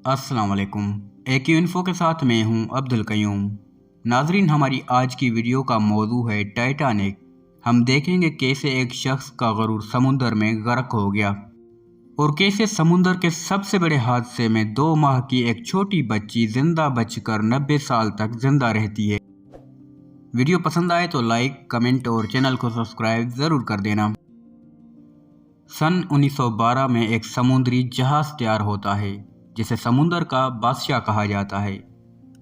अस्सलाम वालेकुम। AQ info के साथ मैं हूं अब्दुल कयूम। नाजरीन, हमारी आज की वीडियो का मौजू है टाइटैनिक। हम देखेंगे कैसे एक शख्स का गरूर समुंदर में गर्क हो गया और कैसे समुंदर के सबसे बड़े हादसे में 2 माह की एक छोटी बच्ची जिंदा बचकर 90 साल तक जिंदा रहती है। वीडियो पसंद आए तो लाइक, कमेंट और चैनल को सब्सक्राइब ज़रूर कर देना। सन 1912 में एक समुद्री जहाज तैयार होता है जिसे समुंदर का बादशाह कहा जाता है।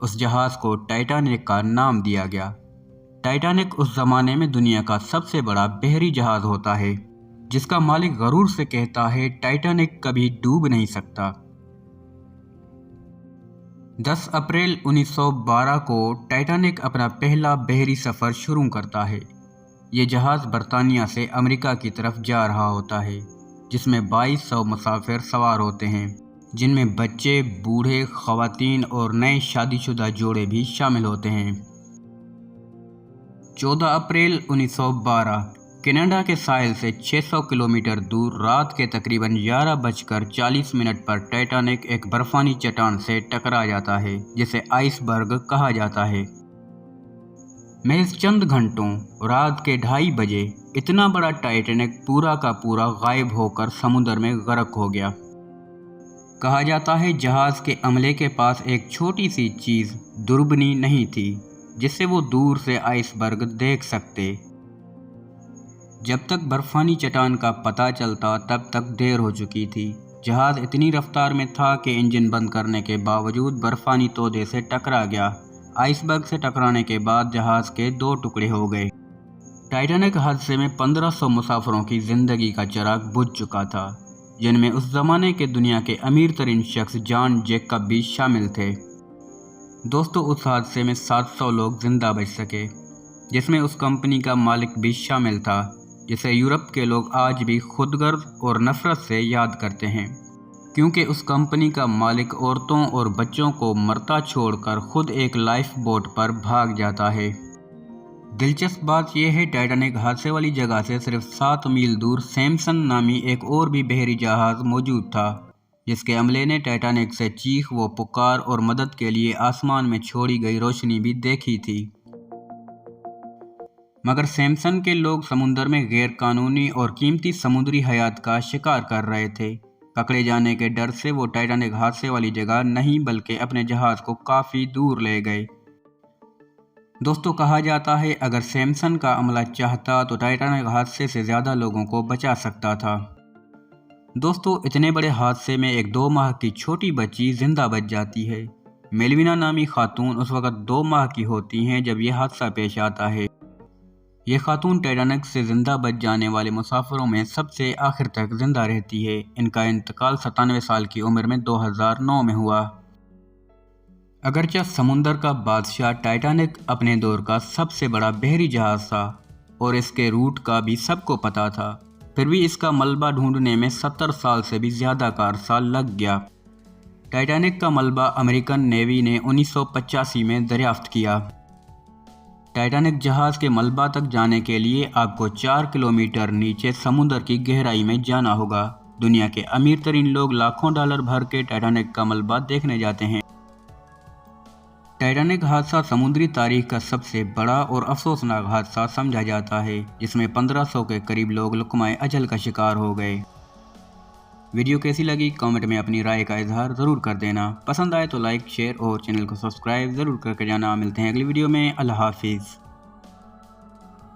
उस जहाज को टाइटैनिक का नाम दिया गया। टाइटैनिक उस जमाने में दुनिया का सबसे बड़ा बहरी जहाज होता है जिसका मालिक गरूर से कहता है टाइटैनिक कभी डूब नहीं सकता। 10 अप्रैल 1912 को टाइटैनिक अपना पहला बहरी सफ़र शुरू करता है। ये जहाज़ बरतानिया से अमेरिका की तरफ जा रहा होता है जिसमें 2200 मुसाफिर सवार होते हैं, जिनमें बच्चे, बूढ़े, ख़वातीन और नए शादीशुदा जोड़े भी शामिल होते हैं। 14 अप्रैल 1912 कनाडा के साहिल से 600 किलोमीटर दूर रात के तकरीबन 11:40 पर टाइटैनिक एक बर्फानी चट्टान से टकरा जाता है जिसे आइसबर्ग कहा जाता है। महज चंद घंटों रात के 2:30 बजे इतना बड़ा टाइटैनिक पूरा का पूरा गायब होकर समुद्र में गर्क हो गया। कहा जाता है जहाज़ के अमले के पास एक छोटी सी चीज़ दूरबीनी नहीं थी जिससे वो दूर से आइसबर्ग देख सकते। जब तक बर्फानी चट्टान का पता चलता तब तक देर हो चुकी थी। जहाज़ इतनी रफ्तार में था कि इंजन बंद करने के बावजूद बर्फानी तोदे से टकरा गया। आइसबर्ग से टकराने के बाद जहाज़ के 2 टुकड़े हो गए। टाइटैनिक हादसे में 1500 मुसाफिरों की ज़िंदगी का चिराग बुझ चुका था, जिनमें उस ज़माने के दुनिया के अमीर तरीन शख्स जॉन जैकब भी शामिल थे। दोस्तों, उस हादसे में 700 लोग ज़िंदा बच सके, जिसमें उस कंपनी का मालिक भी शामिल था जिसे यूरोप के लोग आज भी खुदगर्ज और नफ़रत से याद करते हैं, क्योंकि उस कंपनी का मालिक औरतों और बच्चों को मरता छोड़कर खुद एक लाइफ बोट पर भाग जाता है। दिलचस्प बात यह है, टाइटैनिक हादसे वाली जगह से सिर्फ 7 मील दूर सैमसन नामी एक और भी बहरी जहाज़ मौजूद था जिसके अमले ने टाइटैनिक से चीख व पुकार और मदद के लिए आसमान में छोड़ी गई रोशनी भी देखी थी। मगर सैमसन के लोग समुद्र में गैर कानूनी और कीमती समुद्री हयात का शिकार कर रहे थे। पकड़े जाने के डर से वो टाइटैनिक हादसे वाली जगह नहीं बल्कि अपने जहाज़ को काफ़ी दूर ले गए। दोस्तों, कहा जाता है अगर सैमसन का अमला चाहता तो टाइटैनिक हादसे से ज़्यादा लोगों को बचा सकता था। दोस्तों, इतने बड़े हादसे में एक 2 माह की छोटी बच्ची जिंदा बच जाती है। मेलविना नामी खातून उस वक्त 2 माह की होती हैं जब यह हादसा पेश आता है। ये खातून टाइटैनिक से ज़िंदा बच जाने वाले मुसाफिरों में सबसे आखिर तक ज़िंदा रहती है। इनका इंतकाल 97 साल की उम्र में 2009 में हुआ। अगरचे समुंदर का बादशाह टाइटैनिक अपने दौर का सबसे बड़ा बहरी जहाज़ था और इसके रूट का भी सबको पता था, फिर भी इसका मलबा ढूंढने में 70 साल से भी ज़्यादा का अरसा लग गया। टाइटैनिक का मलबा अमेरिकन नेवी ने 1985 में दरियाफ्त किया। टाइटैनिक जहाज़ के मलबा तक जाने के लिए आपको 4 किलोमीटर नीचे समुद्र की गहराई में जाना होगा। दुनिया के अमीर तरीन लोग लाखों डॉलर भर के टाइटैनिक का मलबा देखने जाते हैं। टाइटैनिक हादसा समुद्री तारीख का सबसे बड़ा और अफसोसनाक हादसा समझा जाता है, जिसमें 1500 के करीब लोग लुकमाए अजल का शिकार हो गए। वीडियो कैसी लगी कमेंट में अपनी राय का इजहार ज़रूर कर देना। पसंद आए तो लाइक, शेयर और चैनल को सब्सक्राइब ज़रूर करके जाना। मिलते हैं अगली वीडियो में। अल्लाह हाफिज़।